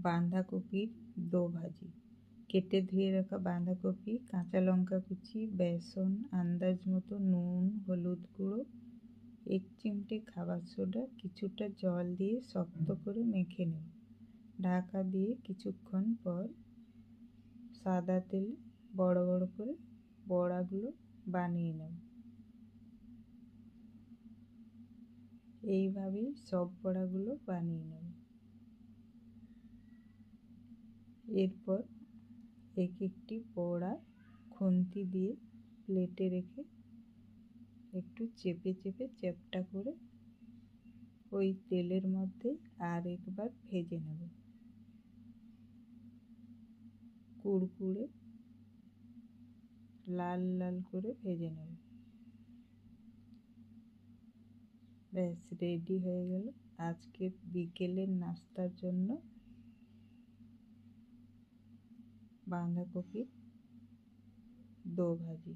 বাঁধাকপির দো ভাজি। কেটে ধুয়ে রাখা বাঁধাকপি, কাঁচা লঙ্কা কুচি, বেসন, আন্দাজ মতো নুন, হলুদ গুঁড়ো, 1 চিমটে খাবার সোডা, কিছুটা জল দিয়ে শক্ত করে মেখে নেব। ঢাকা দিয়ে কিছুক্ষণ পর সাদা তেলে বড় বড় করে বড়াগুলো বানিয়ে নেব। এইভাবেই সব বড়াগুলো বানিয়ে নেব। এরপর একটি বড়া খুন্তি দিয়ে প্লেটে রেখে একটু চেপে চেপে চ্যাপ্টা করে ওই তেলের মধ্যে আর একবার ভেজে নেব। কুড়কুড়ে লাল লাল করে ভেজে নেব। ব্যাস রেডি হয়ে গেল আজকে বিকেলের নাস্তার জন্য বাঁধাকপির দো ভাজি।